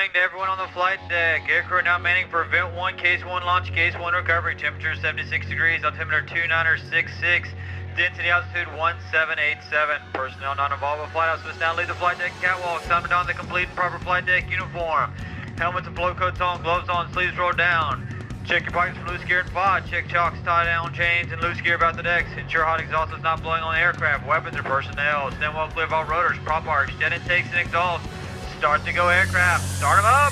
To everyone on the flight deck, aircrew now manning for event 1, case 1 launch, case 1 recovery, temperature 76 degrees, altimeter 2966, density altitude 1787. Personnel not involved with flight house must now leave the flight deck catwalk. Time to don the complete and proper flight deck uniform. Helmets and flow coats on, gloves on, sleeves rolled down. Check your pockets for loose gear and pod. Check chocks, tie down chains, and loose gear about the decks. Ensure hot exhaust is not blowing on the aircraft, weapons, or personnel. Stand well clear of all rotors, prop arcs, jet intakes, and exhaust. Start to go aircraft. Start them up.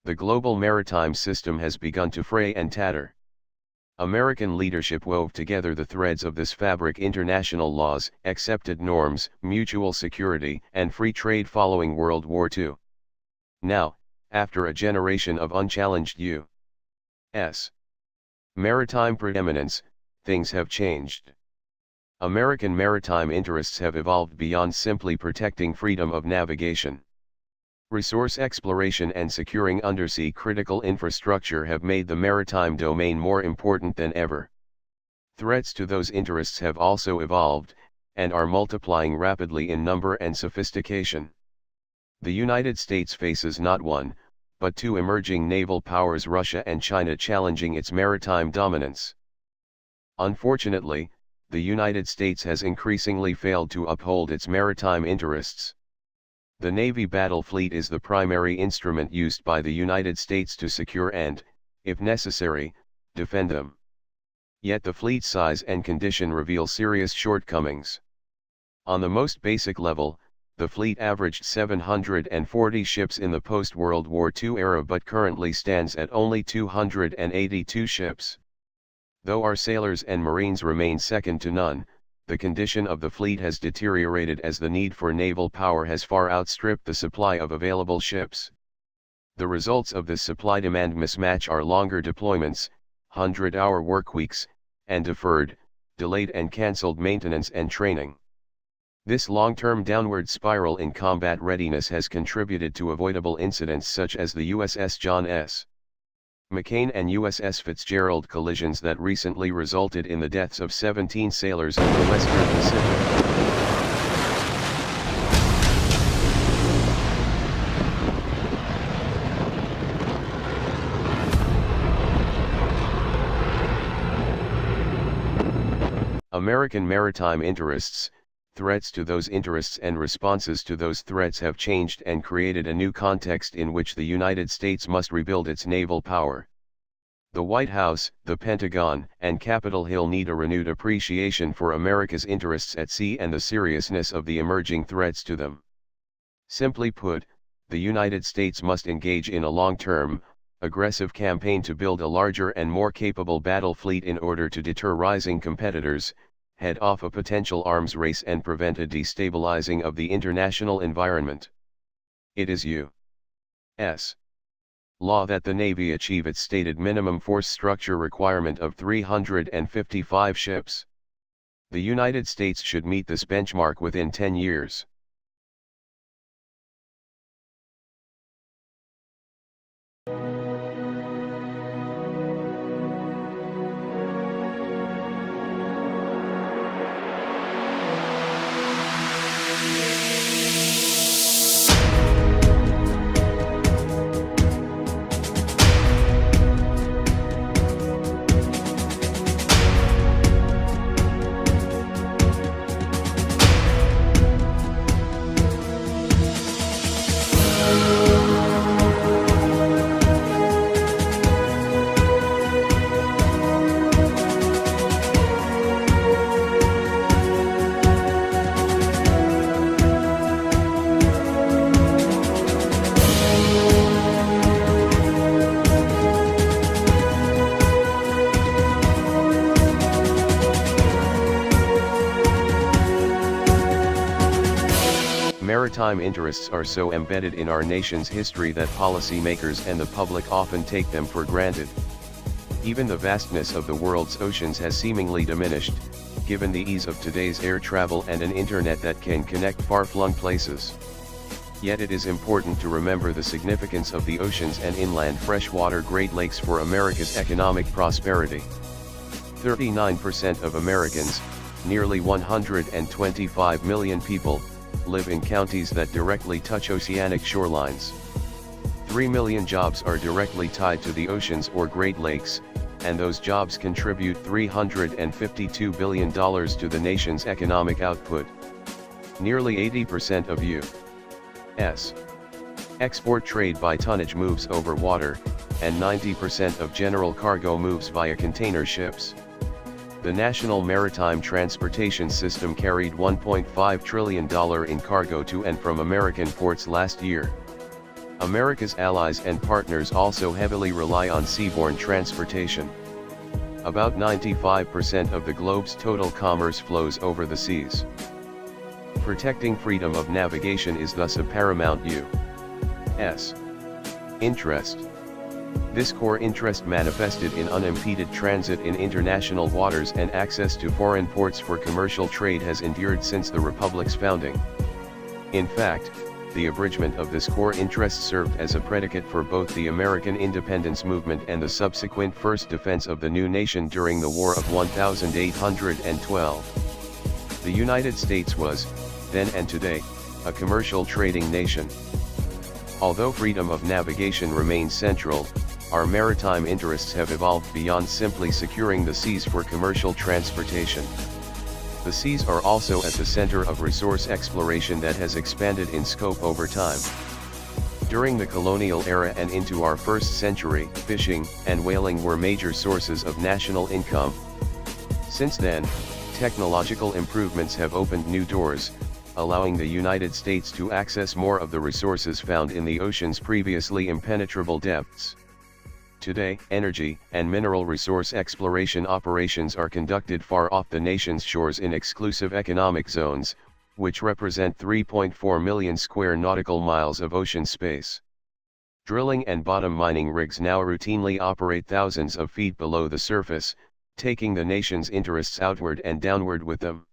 The global maritime system has begun to fray and tatter. American leadership wove together the threads of this fabric: international laws, accepted norms, mutual security, and free trade following World War II. Now, after a generation of unchallenged U.S. maritime preeminence, things have changed. American maritime interests have evolved beyond simply protecting freedom of navigation. Resource exploration and securing undersea critical infrastructure have made the maritime domain more important than ever. Threats to those interests have also evolved, and are multiplying rapidly in number and sophistication. The United States faces not one, but two emerging naval powers, Russia and China, challenging its maritime dominance. Unfortunately, the United States has increasingly failed to uphold its maritime interests. The Navy battle fleet is the primary instrument used by the United States to secure and, if necessary, defend them. Yet the fleet size and condition reveal serious shortcomings. On the most basic level, the fleet averaged 740 ships in the post-World War II era but currently stands at only 282 ships. Though our sailors and Marines remain second to none, the condition of the fleet has deteriorated as the need for naval power has far outstripped the supply of available ships. The results of this supply-demand mismatch are longer deployments, 100-hour workweeks, and deferred, delayed and cancelled maintenance and training. This long-term downward spiral in combat readiness has contributed to avoidable incidents such as the USS John S. McCain and USS Fitzgerald collisions that recently resulted in the deaths of 17 sailors in the Western Pacific. American maritime interests, threats to those interests and responses to those threats have changed and created a new context in which the United States must rebuild its naval power. The White House, the Pentagon, and Capitol Hill need a renewed appreciation for America's interests at sea and the seriousness of the emerging threats to them. Simply put, the United States must engage in a long-term, aggressive campaign to build a larger and more capable battle fleet in order to deter rising competitors, head off a potential arms race and prevent a destabilizing of the international environment. It is U.S. law that the Navy achieve its stated minimum force structure requirement of 355 ships. The United States should meet this benchmark within 10 years. Maritime interests are so embedded in our nation's history that policymakers and the public often take them for granted. Even the vastness of the world's oceans has seemingly diminished, given the ease of today's air travel and an internet that can connect far-flung places. Yet it is important to remember the significance of the oceans and inland freshwater Great Lakes for America's economic prosperity. 39% of Americans, nearly 125 million people, live in counties that directly touch oceanic shorelines. 3 million jobs are directly tied to the oceans or Great Lakes, and those jobs contribute $352 billion to the nation's economic output. Nearly 80% of U.S. export trade by tonnage moves over water, and 90% of general cargo moves via container ships. The National Maritime Transportation System carried $1.5 trillion in cargo to and from American ports last year. America's allies and partners also heavily rely on seaborne transportation. About 95% of the globe's total commerce flows over the seas. Protecting freedom of navigation is thus a paramount U.S. interest. This core interest manifested in unimpeded transit in international waters and access to foreign ports for commercial trade has endured since the Republic's founding. In fact, the abridgment of this core interest served as a predicate for both the American independence movement and the subsequent first defense of the new nation during the War of 1812. The United States was, then and today, a commercial trading nation. Although freedom of navigation remains central, our maritime interests have evolved beyond simply securing the seas for commercial transportation. The seas are also at the center of resource exploration that has expanded in scope over time. During the colonial era and into our first century, fishing and whaling were major sources of national income. Since then, technological improvements have opened new doors, allowing the United States to access more of the resources found in the ocean's previously impenetrable depths. Today, energy and mineral resource exploration operations are conducted far off the nation's shores in exclusive economic zones, which represent 3.4 million square nautical miles of ocean space. Drilling and bottom mining rigs now routinely operate thousands of feet below the surface, taking the nation's interests outward and downward with them.